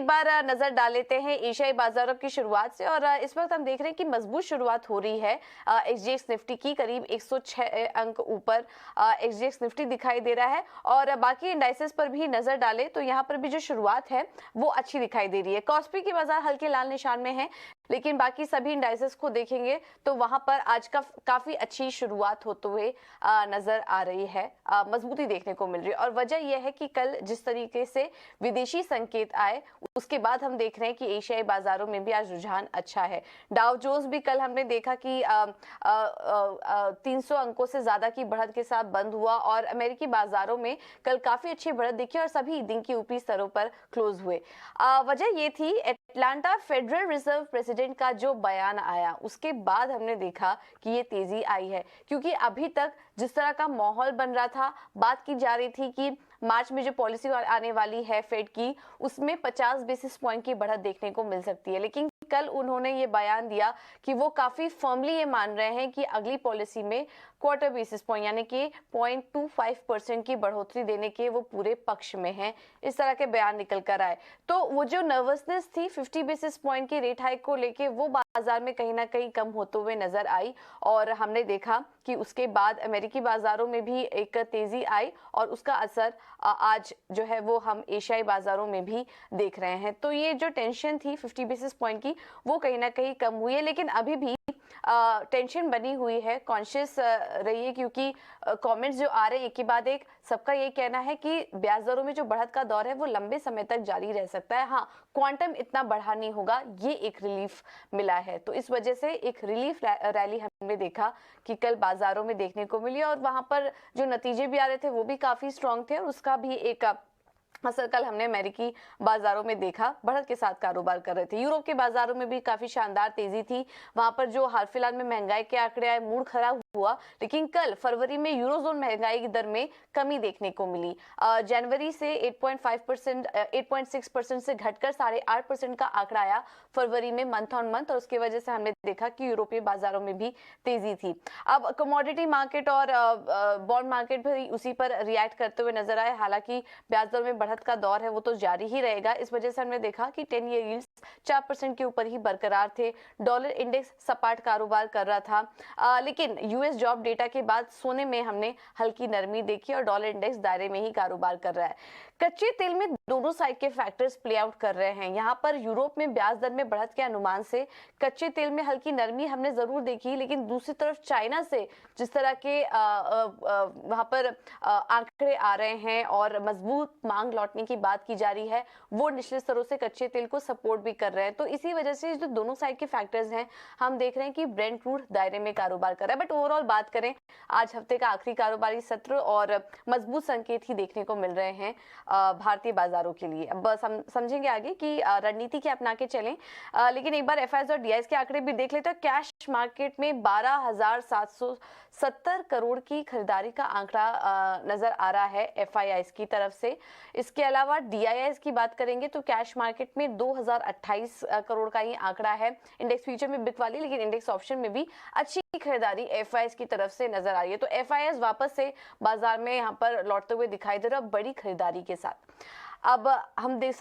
एक बार नजर डाल लेते हैं एशियाई बाजारों की शुरुआत से और इस वक्त हम देख रहे हैं कि मजबूत शुरुआत हो रही है एसजीएक्स निफ्टी की। करीब 106 अंक ऊपर एसजीएक्स निफ्टी दिखाई दे रहा है और बाकी इंडाइसेस पर भी नजर डालें तो यहाँ पर भी जो शुरुआत है वो अच्छी दिखाई दे रही है। कॉस्पी की बाजार हल्के लाल निशान में है, लेकिन बाकी सभी इंडाइसेस को देखेंगे तो वहां पर आज का काफी अच्छी शुरुआत होते हुए नजर आ रही है, मजबूती देखने को मिल रही है। और वजह यह है कि कल जिस तरीके से विदेशी संकेत आए उसके बाद हम देख रहे हैं कि एशियाई बाजारों में भी आज रुझान अच्छा है। डाउ जोन्स भी कल हमने देखा कि 300 अंकों से ज्यादा की बढ़त के साथ बंद हुआ और अमेरिकी बाजारों में कल काफी अच्छी बढ़त दिखी और सभी दिन की ऊपरी स्तरों पर क्लोज हुए। वजह ये थी अटलांटा फेडरल रिजर्व प्रेसिडेंट का जो बयान आया उसके बाद हमने देखा कि ये तेजी आई है, क्योंकि अभी तक जिस तरह का माहौल बन रहा था, बात की जा रही थी कि मार्च में जो पॉलिसी आने वाली है फेड की उसमें 50 बेसिस पॉइंट की बढ़त देखने को मिल सकती है, लेकिन कल उन्होंने ये बयान दिया कि वो काफी फर्मली ये मान रहे हैं कि अगली पॉलिसी में क्वार्टर बेसिस पॉइंट यानी कि 0.25% की बढ़ोतरी देने के वो पूरे पक्ष में हैं। इस तरह के बयान निकल कर आए तो वो जो नर्वसनेस थी 50 बेसिस पॉइंट की रेट हाइक को लेके वो बाजार में कहीं ना कहीं कम होते हुए नजर आई और हमने देखा कि उसके बाद अमेरिकी बाजारों में भी एक तेजी आई और उसका असर आज जो है वो हम एशियाई बाजारों में भी देख रहे हैं। तो ये जो टेंशन थी 50 बेसिस पॉइंट की वो कहीं ना कहीं कम हुई है, लेकिन अभी भी टेंशन बनी हुई है। कॉन्शियस रहिए, क्योंकि कमेंट्स जो आ रहे हैं एक के बाद एक, सबका ये कहना है कि ब्याज दरों में जो बढ़त का दौर है वो लंबे समय तक जारी रह सकता है। हाँ, क्वांटम इतना बढ़ा नहीं होगा, ये एक रिलीफ मिला है। तो इस वजह से एक रिलीफ रैली हमने देखा कि कल बाजारों में देखने को मिली और वहां पर जो नतीजे भी आ रहे थे वो भी काफी स्ट्रांग थे और उसका भी एक असर कल हमने अमेरिकी बाजारों में देखा, बढ़त के साथ कारोबार कर रहे थे। यूरोप के बाजारों में भी काफी शानदार तेजी थी। वहां पर जो हाल फिलहाल में महंगाई के आंकड़े आए, मूड खराब हुआ, लेकिन कल फरवरी में यूरोजोन महंगाई की दर में कमी देखने को मिली। जनवरी से 8.6% से घटकर 8.5% का आंकड़ा आया फरवरी में मंथ ऑन मंथ, और उसकी वजह से हमने देखा कि यूरोपीय बाजारों में भी तेजी थी। अब कमोडिटी मार्केट और बॉन्ड मार्केट भी उसी पर रिएक्ट करते हुए नजर आए। हालांकि ब्याज दर में बढ़त का दौर है वो तो जारी ही रहेगा। इस वजह से हमने देखा कि 10 ईयर यील्ड्स 4% के ऊपर ही बरकरार थे। डॉलर इंडेक्स सपाट कारोबार कर रहा था, लेकिन यूएस जॉब डेटा के बाद सोने में हमने हल्की नरमी देखी और डॉलर इंडेक्स दायरे में ही कारोबार कर रहा है। कच्चे तेल में दोनों साइड के फैक्टर्स प्ले आउट कर रहे हैं। यहाँ पर यूरोप में ब्याज दर में बढ़त के अनुमान से कच्चे तेल में हल्की नरमी हमने जरूर देखी, लेकिन दूसरी तरफ चाइना से जिस तरह के वहां पर आंकड़े आ रहे हैं और मजबूत मांग लौटने की बात की जा रही है, वो निचले स्तरों से कच्चे तेल को सपोर्ट भी कर रहे हैं। तो इसी वजह से जो दोनों साइड के फैक्टर्स हैं, हम देख रहे हैं कि ब्रेंट क्रूड दायरे में कारोबार कर रहा है। बट ओवरऑल बात करें, आज हफ्ते का आखिरी कारोबारी सत्र और मजबूत संकेत ही देखने को मिल रहे हैं भारतीय बाजारों के लिए। अब समझेंगे आगे कि रणनीति क्या अपना के चलें, लेकिन एक बार एफआईआईज और डीआईएस के आंकड़े भी देख लेते हैं। कैश मार्केट में 12,770 करोड़ की खरीदारी का आंकड़ा नजर आ रहा है एफआईआईज की तरफ से। इसके अलावा डीआईआईज की बात करेंगे तो कैश मार्केट में 2028 करोड़ का ही आंकड़ा है। इंडेक्स फ्यूचर में बिकवाली, लेकिन इंडेक्स ऑप्शन में भी अच्छी खरीदारी एफआईआईज की तरफ से नजर आ रही है। तो एफआईआईज वापस से बाजार में यहाँ पर लौटते हुए दिखाई दे रहा है बड़ी खरीदारी के साथ। अब हम देख